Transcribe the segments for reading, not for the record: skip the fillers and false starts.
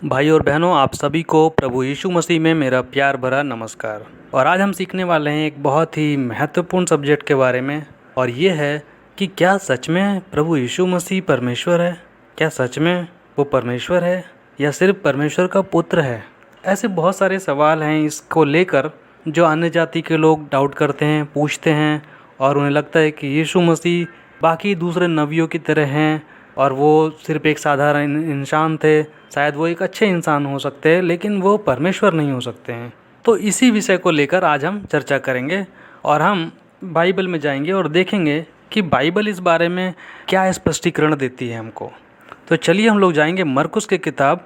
भाई और बहनों, आप सभी को प्रभु यीशु मसीह में मेरा प्यार भरा नमस्कार। और आज हम सीखने वाले हैं एक बहुत ही महत्वपूर्ण सब्जेक्ट के बारे में, और ये है कि क्या सच में प्रभु यीशु मसीह परमेश्वर है? क्या सच में वो परमेश्वर है या सिर्फ परमेश्वर का पुत्र है? ऐसे बहुत सारे सवाल हैं इसको लेकर जो अन्य जाति के लोग डाउट करते हैं, पूछते हैं, और उन्हें लगता है कि यीशु मसीह बाकी दूसरे नबियों की तरह हैं और वो सिर्फ एक साधारण इंसान थे। शायद वो एक अच्छे इंसान हो सकते हैं, लेकिन वो परमेश्वर नहीं हो सकते हैं। तो इसी विषय को लेकर आज हम चर्चा करेंगे और हम बाइबल में जाएंगे और देखेंगे कि बाइबल इस बारे में क्या स्पष्टीकरण देती है हमको। तो चलिए हम लोग जाएंगे मरकुस की किताब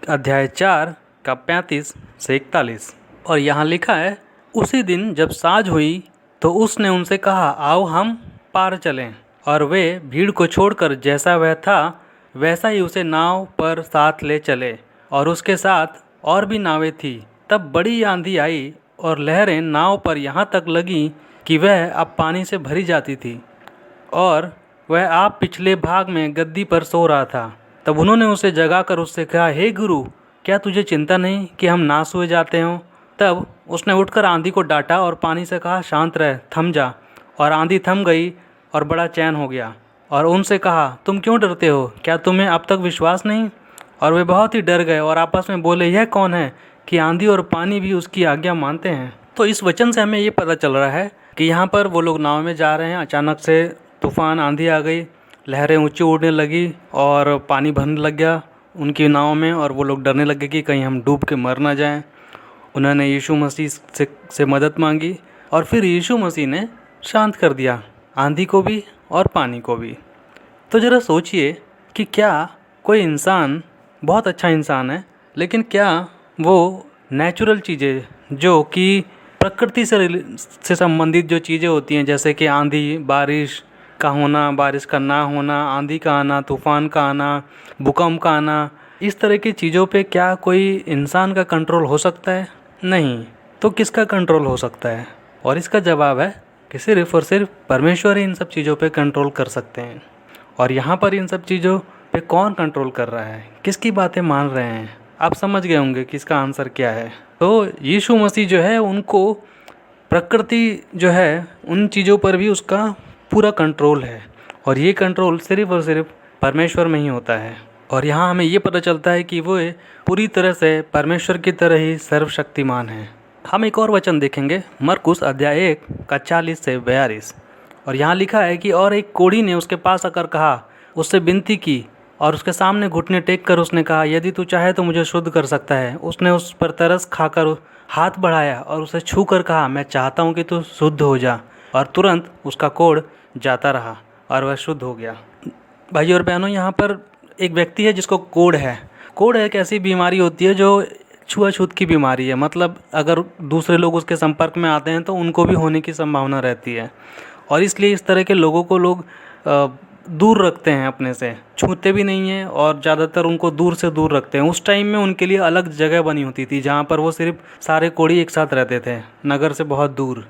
अध्याय 4 का 35 से 41। और यहाँ लिखा है, उसी दिन जब साँझ हुई तो उसने उनसे कहा, आओ हम पार चलें। और वे भीड़ को छोड़कर जैसा वह था वैसा ही उसे नाव पर साथ ले चले, और उसके साथ और भी नावें थी। तब बड़ी आंधी आई और लहरें नाव पर यहाँ तक लगी कि वह अब पानी से भरी जाती थी, और वह आप पिछले भाग में गद्दी पर सो रहा था। तब उन्होंने उसे जगाकर उससे कहा, हे गुरु, क्या तुझे चिंता नहीं कि हम नाश हुए जाते हों? तब उसने उठकर आंधी को डांटा और पानी से कहा, शांत रह, थम जा। और आंधी थम गई और बड़ा चैन हो गया। और उनसे कहा, तुम क्यों डरते हो? क्या तुम्हें अब तक विश्वास नहीं? और वे बहुत ही डर गए और आपस में बोले, यह कौन है कि आंधी और पानी भी उसकी आज्ञा मानते हैं? तो इस वचन से हमें ये पता चल रहा है कि यहाँ पर वो लोग नाव में जा रहे हैं, अचानक से तूफान आंधी आ गई, लहरें ऊंची उड़ने लगी और पानी भरने लग गया उनकी नाव में, और वो लोग डरने लगे कि कहीं हम डूब के मर ना जाएं। उन्होंने यीशु मसीह से मदद मांगी और फिर यीशु मसीह ने शांत कर दिया आंधी को भी और पानी को भी। तो ज़रा सोचिए कि क्या कोई इंसान बहुत अच्छा इंसान है, लेकिन क्या वो नेचुरल चीज़ें जो कि प्रकृति से संबंधित जो चीज़ें होती हैं, जैसे कि आंधी, बारिश का होना, बारिश का ना होना, आंधी का आना, तूफान का आना, भूकंप का आना, इस तरह की चीज़ों पे क्या कोई इंसान का कंट्रोल हो सकता है? नहीं। तो किसका कंट्रोल हो सकता है? और इसका जवाब है कि सिर्फ और सिर्फ परमेश्वर ही इन सब चीज़ों पे कंट्रोल कर सकते हैं। और यहाँ पर इन सब चीज़ों पे कौन कंट्रोल कर रहा है, किसकी बातें मान रहे हैं? आप समझ गए होंगे कि इसका आंसर क्या है। तो यीशु मसीह जो है, उनको प्रकृति जो है उन चीज़ों पर भी उसका पूरा कंट्रोल है, और ये कंट्रोल सिर्फ और सिर्फ परमेश्वर में ही होता है। और यहाँ हमें ये पता चलता है कि वो पूरी तरह से परमेश्वर की तरह ही सर्वशक्तिमान है। हम एक और वचन देखेंगे, मरकुस अध्याय 1 का 40 से 42। और यहाँ लिखा है कि और एक कोढ़ी ने उसके पास आकर कहा, उससे विनती की और उसके सामने घुटने टेक कर उसने कहा, यदि तू चाहे तो मुझे शुद्ध कर सकता है। उसने उस पर तरस खाकर हाथ बढ़ाया और उसे छू कर कहा, मैं चाहता हूँ कि तू शुद्ध हो जा। और तुरंत उसका कोढ़ जाता रहा और वह शुद्ध हो गया। भाई और बहनों, यहाँ पर एक व्यक्ति है जिसको कोढ़ है। कोढ़ एक ऐसी बीमारी होती है जो छुआछूत की बीमारी है, मतलब अगर दूसरे लोग उसके संपर्क में आते हैं तो उनको भी होने की संभावना रहती है, और इसलिए इस तरह के लोगों को लोग दूर रखते हैं, अपने से छूते भी नहीं हैं और ज़्यादातर उनको दूर से दूर रखते हैं। उस टाइम में उनके लिए अलग जगह बनी होती थी जहाँ पर वो सिर्फ सारे कोढ़ी एक साथ रहते थे, नगर से बहुत दूर।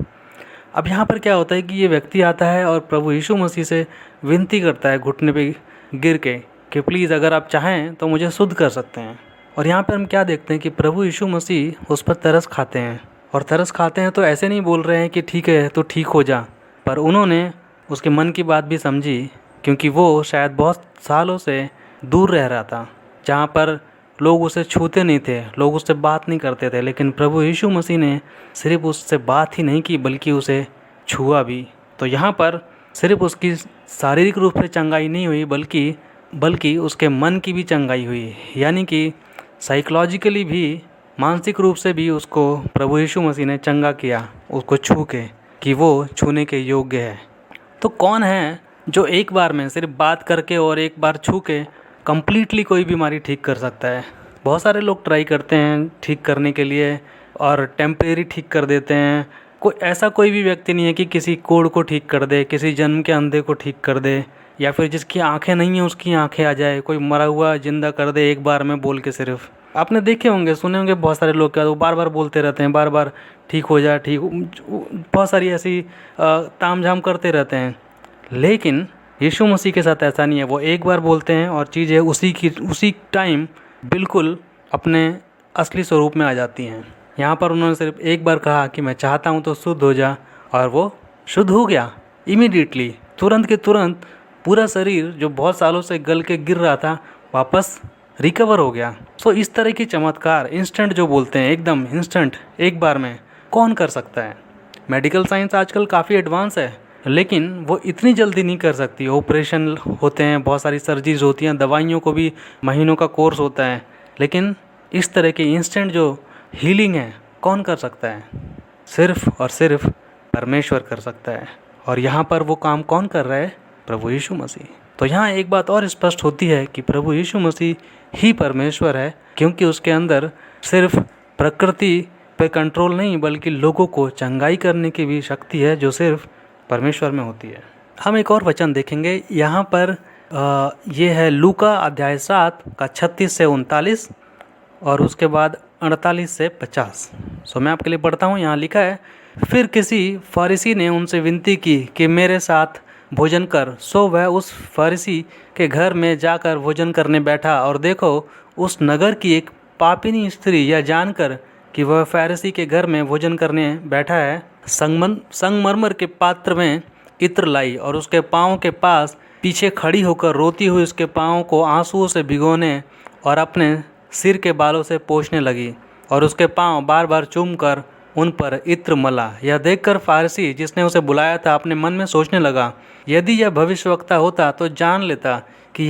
अब यहाँ पर क्या होता है कि ये व्यक्ति आता है और प्रभु यीशु मसीह से विनती करता है घुटने पे गिर के कि प्लीज़ अगर आप चाहें तो मुझे शुद्ध कर सकते हैं। और यहाँ पर हम क्या देखते हैं कि प्रभु यीशु मसीह उस पर तरस खाते हैं, और तरस खाते हैं तो ऐसे नहीं बोल रहे हैं कि ठीक है तो ठीक हो जा, पर उन्होंने उसके मन की बात भी समझी, क्योंकि वो शायद बहुत सालों से दूर रह रहा था जहाँ पर लोग उसे छूते नहीं थे, लोग उससे बात नहीं करते थे। लेकिन प्रभु यीशु मसीह ने सिर्फ उससे बात ही नहीं की बल्कि उसे छुआ भी। तो यहाँ पर सिर्फ उसकी शारीरिक रूप से चंगाई नहीं हुई बल्कि उसके मन की भी चंगाई हुई, यानी कि साइकोलॉजिकली भी, मानसिक रूप से भी उसको प्रभु यीशु मसीह ने चंगा किया, उसको छू के, कि वो छूने के योग्य है। तो कौन है जो एक बार में सिर्फ बात करके और एक बार छू के कम्प्लीटली कोई बीमारी ठीक कर सकता है? बहुत सारे लोग ट्राई करते हैं ठीक करने के लिए और टेम्परेरी ठीक कर देते हैं। कोई भी व्यक्ति नहीं है कि किसी कोढ़ को ठीक कर दे, किसी जन्म के अंधे को ठीक कर दे, या फिर जिसकी आंखें नहीं हैं उसकी आंखें आ जाए, कोई मरा हुआ जिंदा कर दे एक बार में बोल के। सिर्फ आपने देखे होंगे, सुने होंगे बहुत सारे लोग क्या वो बार बार बोलते रहते हैं, बार बार ठीक हो जा, ठीक, बहुत सारी ऐसी तामझाम करते रहते हैं। लेकिन यीशु मसीह के साथ ऐसा नहीं है। वो एक बार बोलते हैं और चीज़ें उसी टाइम बिल्कुल अपने असली स्वरूप में आ जाती हैं। यहाँ पर उन्होंने सिर्फ एक बार कहा कि मैं चाहता हूँ तो शुद्ध हो जा, और वो शुद्ध हो गया इमीडिएटली, तुरंत के तुरंत। पूरा शरीर जो बहुत सालों से गल के गिर रहा था वापस रिकवर हो गया। सो इस तरह की चमत्कार इंस्टेंट जो बोलते हैं, एकदम इंस्टेंट, एक बार में कौन कर सकता है? मेडिकल साइंस आजकल काफ़ी एडवांस है, लेकिन वो इतनी जल्दी नहीं कर सकती। ऑपरेशन होते हैं, बहुत सारी सर्जरीज होती हैं, दवाइयों को भी महीनों का कोर्स होता है, लेकिन इस तरह की इंस्टेंट जो हीलिंग है कौन कर सकता है? सिर्फ और सिर्फ परमेश्वर कर सकता है। और यहाँ पर वो काम कौन कर रहा है? प्रभु यीशु मसीह। तो यहाँ एक बात और स्पष्ट होती है कि प्रभु यीशु मसीह ही परमेश्वर है, क्योंकि उसके अंदर सिर्फ प्रकृति पे कंट्रोल नहीं, बल्कि लोगों को चंगाई करने की भी शक्ति है, जो सिर्फ परमेश्वर में होती है। हम एक और वचन देखेंगे यहाँ पर, ये है लूका अध्याय 7 का 36 से 39 और उसके बाद 48 से 50। सो मैं आपके लिए पढ़ता हूँ। यहाँ लिखा है, फिर किसी फरीसी ने उनसे विनती की कि मेरे साथ भोजन कर। सो वह उस फरीसी के घर में जाकर भोजन करने बैठा, और देखो उस नगर की एक पापिनी स्त्री यह जानकर कि वह फरीसी के घर में भोजन करने बैठा है, संगमरमर के पात्र में इत्र लाई और उसके पाँव के पास पीछे खड़ी होकर रोती हुई उसके पाँव को आंसुओं से भिगोने और अपने सिर के बालों से पोंछने लगी, और उसके पाँव बार बार चूमकर उन पर इत्र मला। यह देखकर फारसी जिसने उसे बुलाया था अपने मन में सोचने लगा, यदि यह भविष्यवक्ता होता तो जान लेता कि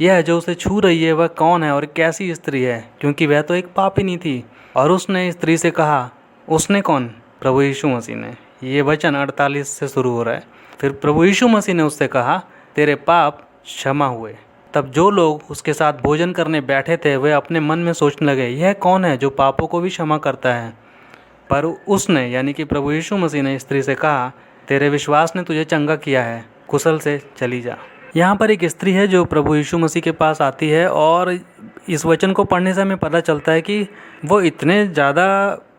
यह जो उसे छू रही है वह कौन है और कैसी स्त्री है, क्योंकि वह तो एक पापिनी थी। और उसने स्त्री से कहा, उसने कौन? प्रभु यीशु मसीह ने। ये वचन 48 से शुरू हो रहा है। फिर प्रभु यीशु मसीह ने उससे कहा, तेरे पाप क्षमा हुए। तब जो लोग उसके साथ भोजन करने बैठे थे वे अपने मन में सोचने लगे, यह कौन है जो पापों को भी क्षमा करता है? पर उसने, यानी कि प्रभु यीशु मसीह ने स्त्री से कहा, तेरे विश्वास ने तुझे चंगा किया है, कुशल से चली जा। यहाँ पर एक स्त्री है जो प्रभु यीशु मसीह के पास आती है, और इस वचन को पढ़ने से हमें पता चलता है कि वो इतने ज़्यादा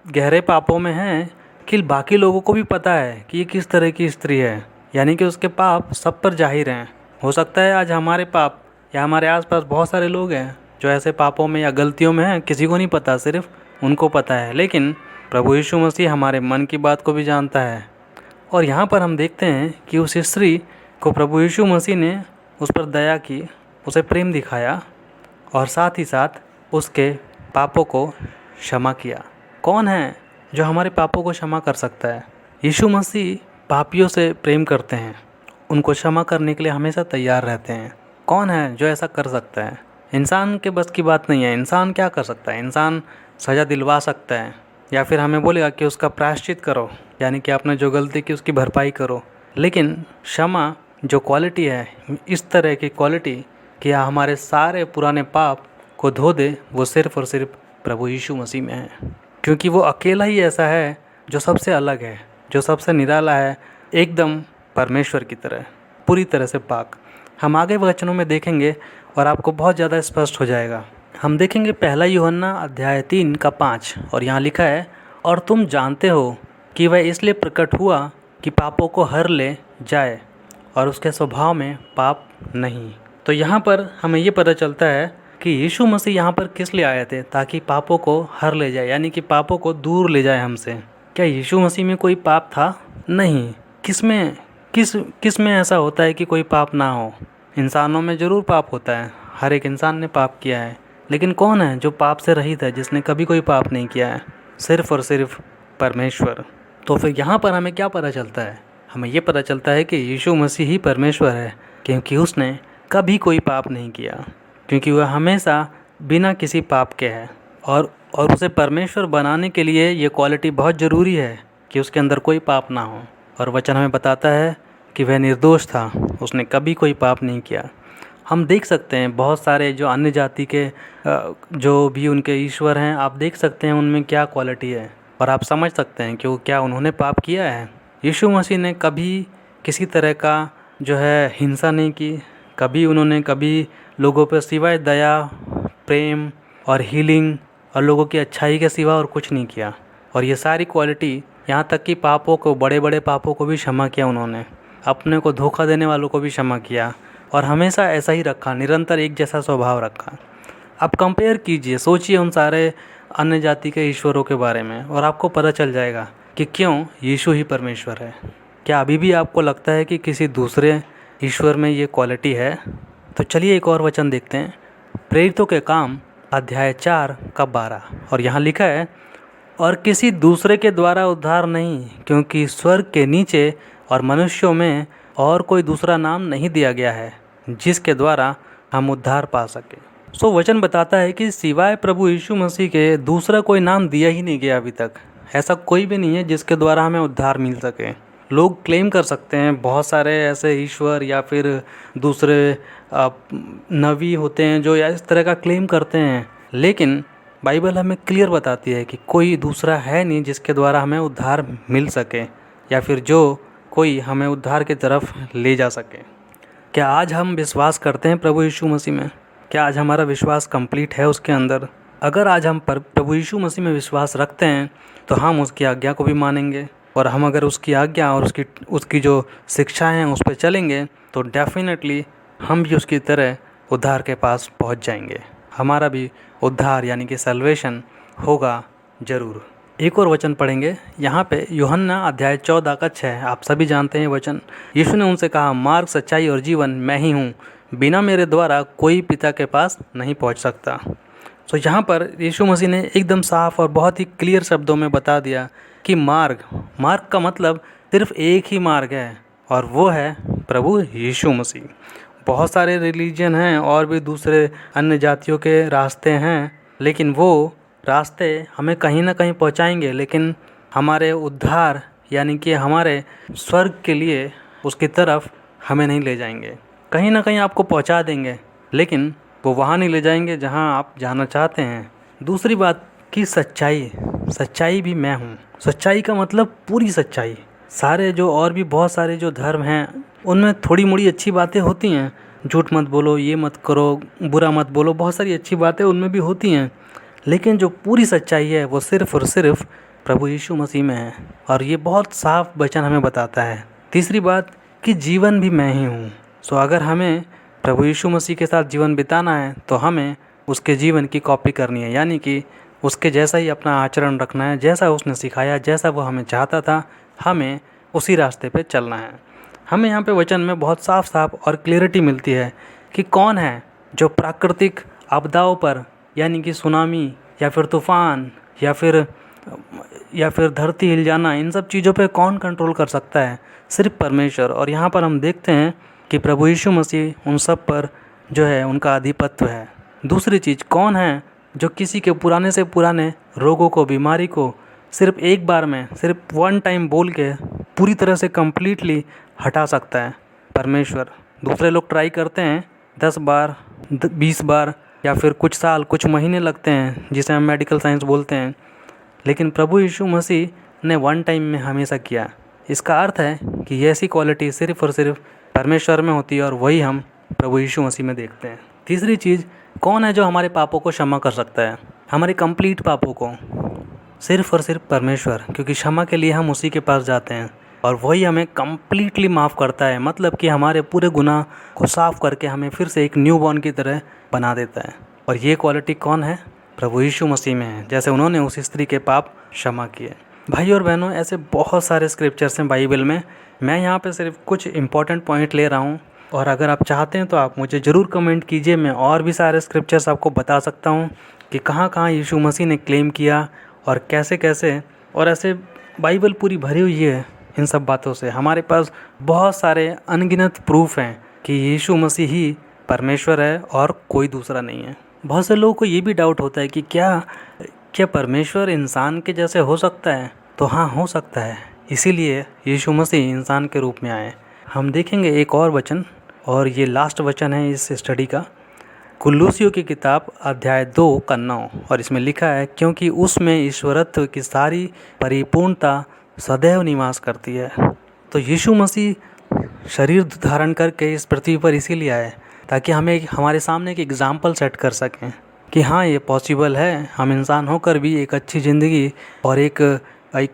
गहरे पापों में हैं कि बाकी लोगों को भी पता है कि ये किस तरह की स्त्री है, यानी कि उसके पाप सब पर जाहिर हैं। हो सकता है आज हमारे पाप या हमारे आसपास बहुत सारे लोग हैं जो ऐसे पापों में या गलतियों में हैं, किसी को नहीं पता, सिर्फ उनको पता है। लेकिन प्रभु यीशु मसीह हमारे मन की बात को भी जानता है। और यहाँ पर हम देखते हैं कि उस स्त्री को प्रभु यीशु मसीह ने उस पर दया की, उसे प्रेम दिखाया और साथ ही साथ उसके पापों को क्षमा किया। कौन है जो हमारे पापों को क्षमा कर सकता है? यीशु मसीह पापियों से प्रेम करते हैं, उनको क्षमा करने के लिए हमेशा तैयार रहते हैं। कौन है जो ऐसा कर सकता है? इंसान के बस की बात नहीं है। इंसान क्या कर सकता है? इंसान सज़ा दिलवा सकता है, या फिर हमें बोलेगा कि उसका प्रायश्चित करो, यानी कि आपने जो गलती की उसकी भरपाई करो। लेकिन क्षमा जो क्वालिटी है, इस तरह की क्वालिटी कि हमारे सारे पुराने पाप को धो दे, वो सिर्फ़ और सिर्फ प्रभु यीशु मसीह में है। क्योंकि वो अकेला ही ऐसा है जो सबसे अलग है, जो सबसे निराला है, एकदम परमेश्वर की तरह, पूरी तरह से पाक। हम आगे वचनों में देखेंगे और आपको बहुत ज़्यादा स्पष्ट हो जाएगा। हम देखेंगे 1 यूहन्ना अध्याय 3 का 5, और यहाँ लिखा है, और तुम जानते हो कि वह इसलिए प्रकट हुआ कि पापों को हर ले जाए, और उसके स्वभाव में पाप नहीं। तो यहाँ पर हमें ये पता चलता है कि यीशु मसीह यहाँ पर किस लिए आए थे? ताकि पापों को हर ले जाए, यानी कि पापों को दूर ले जाए हमसे। क्या यीशु मसीह में कोई पाप था? नहीं। किस में ऐसा होता है कि कोई पाप ना हो? इंसानों में ज़रूर पाप होता है, हर एक इंसान ने पाप किया है, लेकिन कौन है जो पाप से रहित है, जिसने कभी कोई पाप नहीं किया है? सिर्फ और सिर्फ परमेश्वर। तो फिर यहाँ पर हमें क्या पता चलता है? हमें ये पता चलता है कि यीशु मसीह ही परमेश्वर है, क्योंकि उसने कभी कोई पाप नहीं किया, क्योंकि वह हमेशा बिना किसी पाप के है। और उसे परमेश्वर बनाने के लिए ये क्वालिटी बहुत ज़रूरी है कि उसके अंदर कोई पाप ना हो। और वचन हमें बताता है कि वह निर्दोष था, उसने कभी कोई पाप नहीं किया। हम देख सकते हैं बहुत सारे जो अन्य जाति के जो भी उनके ईश्वर हैं, आप देख सकते हैं उनमें क्या क्वालिटी है, और आप समझ सकते हैं कि क्या उन्होंने पाप किया है। यीशु मसीह ने कभी किसी तरह का जो है हिंसा नहीं की, कभी लोगों पर सिवाय दया, प्रेम और हीलिंग और लोगों की अच्छाई के सिवा और कुछ नहीं किया। और ये सारी क्वालिटी, यहाँ तक कि पापों को, बड़े बड़े पापों को भी क्षमा किया उन्होंने, अपने को धोखा देने वालों को भी क्षमा किया, और हमेशा ऐसा ही रखा, निरंतर एक जैसा स्वभाव रखा। आप कंपेयर कीजिए, सोचिए उन सारे अन्य जाति के ईश्वरों के बारे में और आपको पता चल जाएगा कि क्यों यीशु ही परमेश्वर है। क्या अभी भी आपको लगता है कि किसी दूसरे ईश्वर में ये क्वालिटी है? तो चलिए एक और वचन देखते हैं, प्रेरितों के काम अध्याय 4 का 12, और यहाँ लिखा है, और किसी दूसरे के द्वारा उद्धार नहीं, क्योंकि स्वर्ग के नीचे और मनुष्यों में और कोई दूसरा नाम नहीं दिया गया है जिसके द्वारा हम उद्धार पा सके। सो वचन बताता है कि सिवाय प्रभु यीशु मसीह के दूसरा कोई नाम दिया ही नहीं गया अभी तक। ऐसा कोई भी नहीं है जिसके द्वारा हमें उद्धार मिल सके। लोग क्लेम कर सकते हैं, बहुत सारे ऐसे ईश्वर या फिर दूसरे नबी होते हैं जो इस तरह का क्लेम करते हैं, लेकिन बाइबल हमें क्लियर बताती है कि कोई दूसरा है नहीं जिसके द्वारा हमें उद्धार मिल सके या फिर जो कोई हमें उद्धार की तरफ ले जा सके। क्या आज हम विश्वास करते हैं प्रभु यीशु मसीह में? क्या आज हमारा विश्वास कंप्लीट है उसके अंदर? अगर आज हम प्रभु यीशु मसीह में विश्वास रखते हैं तो हम उसकी आज्ञा को भी मानेंगे, और हम अगर उसकी आज्ञा और उसकी जो शिक्षाएं हैं उस पर चलेंगे तो डेफिनेटली हम भी उसकी तरह उद्धार के पास पहुंच जाएंगे। हमारा भी उद्धार यानी कि सल्वेशन होगा ज़रूर। एक और वचन पढ़ेंगे यहाँ पे, यूहन्ना अध्याय 14 का 6। आप सभी जानते हैं वचन। यीशु ने उनसे कहा, मार्ग, सच्चाई और जीवन मैं ही हूँ, बिना मेरे द्वारा कोई पिता के पास नहीं पहुँच सकता। तो यहाँ पर यीशु मसीह ने एकदम साफ और बहुत ही क्लियर शब्दों में बता दिया कि मार्ग का मतलब सिर्फ एक ही मार्ग है, और वो है प्रभु यीशु मसीह। बहुत सारे रिलीजन हैं और भी दूसरे अन्य जातियों के रास्ते हैं, लेकिन वो रास्ते हमें कहीं ना कहीं पहुंचाएंगे, लेकिन हमारे उद्धार यानी कि हमारे स्वर्ग के लिए उसकी तरफ हमें नहीं ले जाएंगे। कहीं ना कहीं आपको पहुंचा देंगे, लेकिन वो वहाँ नहीं ले जाएंगे जहाँ आप जाना चाहते हैं। दूसरी बात कि सच्चाई भी मैं हूँ। सच्चाई का मतलब पूरी सच्चाई। सारे जो और भी बहुत सारे जो धर्म हैं उनमें थोड़ी मोड़ी अच्छी बातें होती हैं, झूठ मत बोलो, ये मत करो, बुरा मत बोलो, बहुत सारी अच्छी बातें उनमें भी होती हैं, लेकिन जो पूरी सच्चाई है वो सिर्फ़ और सिर्फ प्रभु यीशु मसीह में है, और ये बहुत साफ वचन हमें बताता है। तीसरी बात कि जीवन भी मैं ही हूँ। सो अगर हमें प्रभु यीशु मसीह के साथ जीवन बिताना है तो हमें उसके जीवन की कॉपी करनी है, यानी कि उसके जैसा ही अपना आचरण रखना है, जैसा उसने सिखाया, जैसा वो हमें चाहता था, हमें उसी रास्ते पे चलना है। हमें यहाँ पे वचन में बहुत साफ और क्लियरिटी मिलती है कि कौन है जो प्राकृतिक आपदाओं पर यानी कि सुनामी या फिर तूफ़ान या फिर धरती हिल जाना, इन सब चीज़ों पे कौन कंट्रोल कर सकता है? सिर्फ परमेश्वर। और यहाँ पर हम देखते हैं कि प्रभु यीशु मसीह उन सब पर जो है उनका आधिपत्य है। दूसरी चीज़, कौन है जो किसी के पुराने से पुराने रोगों को, बीमारी को सिर्फ एक बार में, सिर्फ वन टाइम बोल के पूरी तरह से कम्प्लीटली हटा सकता है? परमेश्वर। दूसरे लोग ट्राई करते हैं 10 बार, 20 बार या फिर कुछ साल, कुछ महीने लगते हैं, जिसे हम मेडिकल साइंस बोलते हैं, लेकिन प्रभु यीशु मसीह ने वन टाइम में हमेशा किया। इसका अर्थ है कि ये ऐसी क्वालिटी सिर्फ और सिर्फ परमेश्वर में होती है, और वही हम प्रभु यीशु मसीह में देखते हैं। तीसरी चीज़, कौन है जो हमारे पापों को क्षमा कर सकता है? हमारे कंप्लीट पापों को सिर्फ और सिर्फ परमेश्वर, क्योंकि क्षमा के लिए हम उसी के पास जाते हैं और वही हमें कम्प्लीटली माफ़ करता है। मतलब कि हमारे पूरे गुनाह को साफ़ करके हमें फिर से एक न्यू बॉर्न की तरह बना देता है। और ये क्वालिटी कौन है? प्रभु यीशु मसीह में है, जैसे उन्होंने उस स्त्री के पाप क्षमा किए। भाई और बहनों, ऐसे बहुत सारे स्क्रिप्चर्स हैं बाइबल में। मैं यहाँ पे सिर्फ कुछ इंपॉर्टेंट पॉइंट ले रहा हूँ, और अगर आप चाहते हैं तो आप मुझे ज़रूर कमेंट कीजिए। मैं और भी सारे स्क्रिप्चर्स आपको बता सकता हूँ कि कहाँ कहाँ यीशु मसीह ने क्लेम किया और कैसे कैसे, और ऐसे बाइबल पूरी भरी हुई है इन सब बातों से। हमारे पास बहुत सारे अनगिनत प्रूफ हैं कि यीशु मसीह ही परमेश्वर है और कोई दूसरा नहीं है। बहुत से लोगों को ये भी डाउट होता है कि क्या परमेश्वर इंसान के जैसे हो सकता है? तो हाँ, हो सकता है, इसीलिए यीशु मसीह इंसान के रूप में आए। हम देखेंगे एक और वचन, और ये लास्ट वचन है इस स्टडी का, कुलूसियों की किताब अध्याय 2 का 9, और इसमें लिखा है, क्योंकि उसमें ईश्वरत्व की सारी परिपूर्णता सदैव निवास करती है। तो यीशु मसीह शरीर धारण करके इस पृथ्वी पर इसीलिए आए ताकि हमें हमारे सामने एक एग्जाम्पल सेट कर सकें कि हाँ, ये पॉसिबल है। हम इंसान होकर भी एक अच्छी ज़िंदगी और एक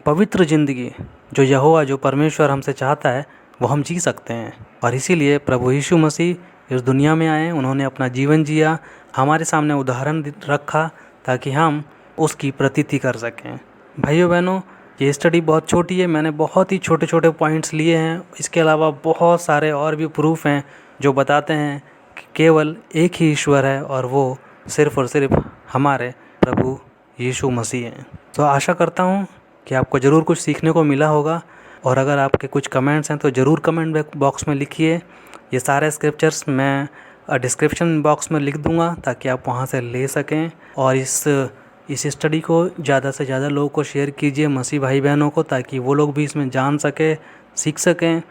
पवित्र ज़िंदगी जो यहोवा, जो परमेश्वर हमसे चाहता है, वो हम जी सकते हैं। और इसीलिए प्रभु यीशु मसीह इस दुनिया में आए, उन्होंने अपना जीवन जिया, हमारे सामने उदाहरण रखा ताकि हम उसकी प्रतीति कर सकें। भाइयों बहनों, ये स्टडी बहुत छोटी है, मैंने बहुत ही छोटे छोटे पॉइंट्स लिए हैं। इसके अलावा बहुत सारे और भी प्रूफ हैं जो बताते हैं कि केवल एक ही ईश्वर है और वो सिर्फ़ और सिर्फ हमारे प्रभु यीशु मसीह हैं। तो आशा करता हूँ कि आपको ज़रूर कुछ सीखने को मिला होगा, और अगर आपके कुछ कमेंट्स हैं तो ज़रूर कमेंट बॉक्स में लिखिए। ये सारे स्क्रिप्चर्स मैं डिस्क्रिप्शन बॉक्स में लिख दूँगा ताकि आप वहाँ से ले सकें, और इस स्टडी को ज़्यादा से ज़्यादा लोगों को शेयर कीजिए, मसीह भाई बहनों को, ताकि वो लोग भी इसमें जान सकें, सीख सकें।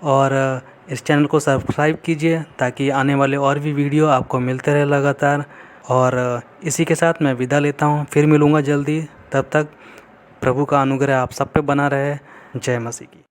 और इस चैनल को सब्सक्राइब कीजिए ताकि आने वाले और भी वीडियो आपको मिलते रहे लगातार। और इसी के साथ मैं विदा लेता हूँ, फिर मिलूँगा जल्दी। तब तक प्रभु का अनुग्रह आप सब पे बना रहे। जय मसीह की।